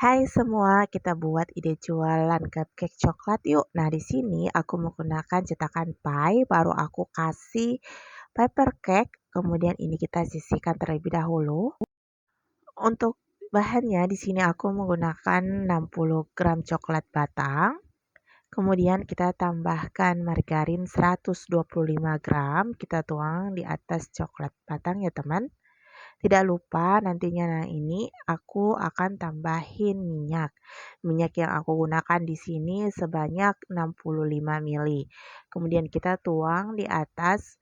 Hai semua, kita buat ide jualan cupcake coklat yuk. Nah, di sini aku menggunakan cetakan pie, baru aku kasih paper cake, kemudian ini kita sisihkan terlebih dahulu. Untuk bahannya di sini aku menggunakan 60 gram coklat batang, kemudian kita tambahkan margarin 125 gram, kita tuang di atas coklat batang ya teman. Tidak lupa nantinya ini aku akan tambahin minyak. Minyak yang aku gunakan di sini sebanyak 65 ml. Kemudian kita tuang di atas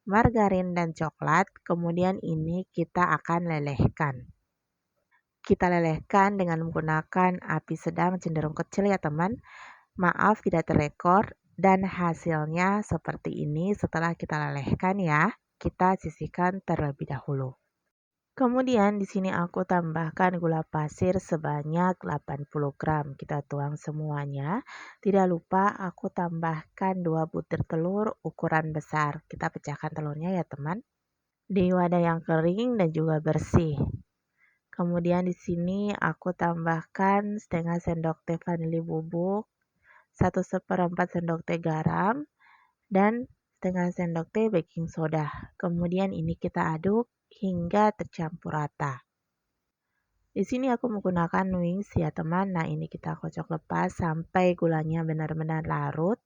margarin dan coklat, kemudian ini kita akan lelehkan. Kita lelehkan dengan menggunakan api sedang cenderung kecil ya teman. Maaf tidak terekor dan hasilnya seperti ini setelah kita lelehkan ya. Kita sisihkan terlebih dahulu. Kemudian di sini aku tambahkan gula pasir sebanyak 80 gram. Kita tuang semuanya. Tidak lupa aku tambahkan 2 butir telur ukuran besar. Kita pecahkan telurnya ya teman. Di wadah yang kering dan juga bersih. Kemudian di sini aku tambahkan setengah sendok teh vanili bubuk, 1/4 sendok teh garam, dan setengah sendok teh baking soda. Kemudian ini kita aduk hingga tercampur rata. Di sini aku menggunakan wings ya teman. Nah, ini kita kocok lepas sampai gulanya benar-benar larut.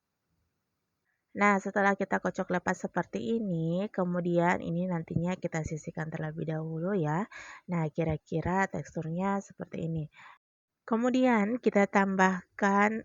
Nah, setelah kita kocok lepas seperti ini, kemudian ini nantinya kita sisihkan terlebih dahulu ya. Nah, kira-kira teksturnya seperti ini. Kemudian kita tambahkan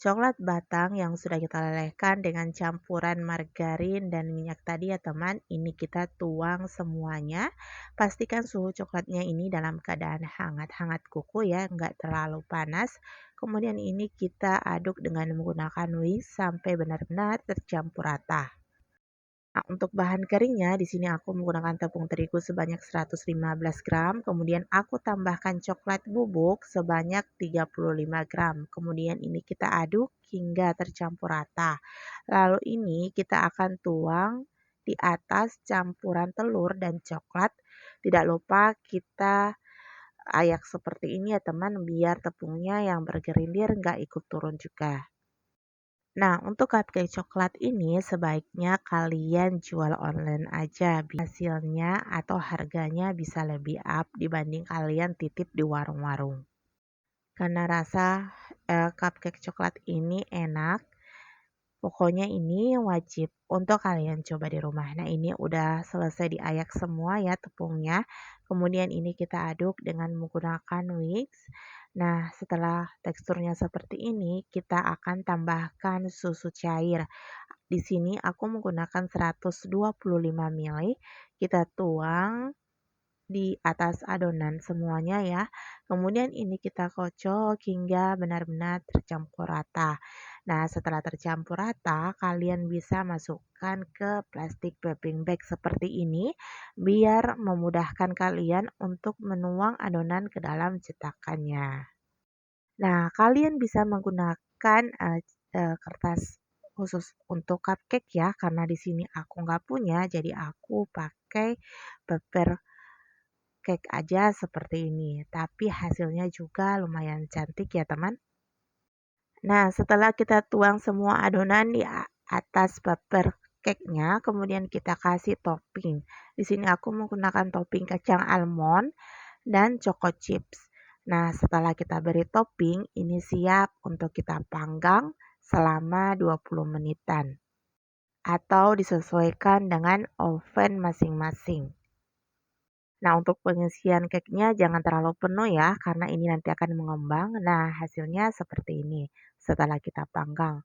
coklat batang yang sudah kita lelehkan dengan campuran margarin dan minyak tadi ya teman. Ini kita tuang semuanya. Pastikan suhu coklatnya ini dalam keadaan hangat-hangat kuku ya, enggak terlalu panas. Kemudian ini kita aduk dengan menggunakan whisk sampai benar-benar tercampur rata. Nah, untuk bahan keringnya di sini aku menggunakan tepung terigu sebanyak 115 gram, kemudian aku tambahkan coklat bubuk sebanyak 35 gram. Kemudian ini kita aduk hingga tercampur rata. Lalu ini kita akan tuang di atas campuran telur dan coklat. Tidak lupa kita ayak seperti ini ya teman, biar tepungnya yang bergerindil nggak ikut turun juga. Nah, untuk cupcake coklat ini sebaiknya kalian jual online aja. Hasilnya atau harganya bisa lebih up dibanding kalian titip di warung-warung. Karena rasa cupcake coklat ini enak, pokoknya ini wajib untuk kalian coba di rumah. Nah, ini udah selesai diayak semua ya tepungnya. Kemudian ini kita aduk dengan menggunakan whisk. Nah, setelah teksturnya seperti ini, kita akan tambahkan susu cair. Di sini aku menggunakan 125 ml. Kita tuang di atas adonan semuanya ya. Kemudian ini kita kocok hingga benar-benar tercampur rata. Nah, setelah tercampur rata, kalian bisa masukkan ke plastik wrapping bag seperti ini biar memudahkan kalian untuk menuang adonan ke dalam cetakannya. Nah, kalian bisa menggunakan kertas khusus untuk cupcake ya, karena di sini aku nggak punya, jadi aku pakai paper cake aja seperti ini. Tapi hasilnya juga lumayan cantik ya teman. Nah, setelah kita tuang semua adonan di atas paper cake-nya, kemudian kita kasih topping. Di sini aku menggunakan topping kacang almond dan choco chips. Nah, setelah kita beri topping, ini siap untuk kita panggang selama 20 menitan. Atau disesuaikan dengan oven masing-masing. Nah, untuk pengisian cake-nya jangan terlalu penuh ya, karena ini nanti akan mengembang. Nah, hasilnya seperti ini setelah kita panggang.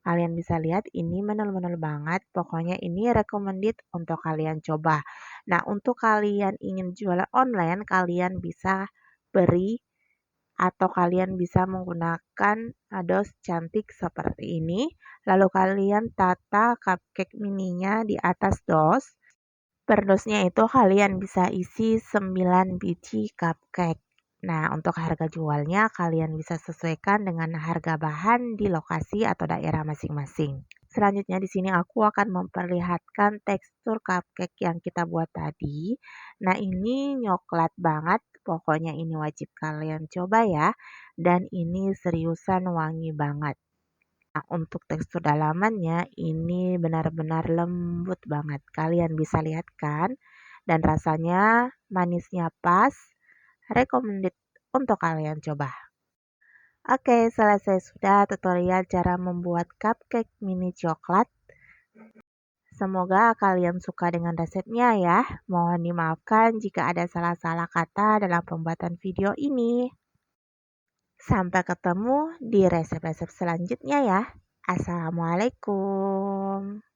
Kalian bisa lihat ini menul-menul banget. Pokoknya ini recommended untuk kalian coba. Nah, untuk kalian ingin jualan online, kalian bisa beri atau kalian bisa menggunakan dos cantik seperti ini. Lalu kalian tata cupcake mininya di atas dos. Per dosnya itu kalian bisa isi 9 biji cupcake. Nah, untuk harga jualnya kalian bisa sesuaikan dengan harga bahan di lokasi atau daerah masing-masing. Selanjutnya di sini aku akan memperlihatkan tekstur cupcake yang kita buat tadi. Nah, ini nyoklat banget Pokoknya ini wajib kalian coba ya. Dan ini seriusan wangi banget. Nah, untuk tekstur dalamannya ini benar-benar lembut banget. Kalian bisa lihat kan? Dan rasanya manisnya pas. Recommended untuk kalian coba. Oke, selesai sudah tutorial cara membuat cupcake mini coklat. Semoga kalian suka dengan resepnya ya. Mohon dimaafkan jika ada salah-salah kata dalam pembuatan video ini. Sampai ketemu di resep-resep selanjutnya ya. Assalamualaikum.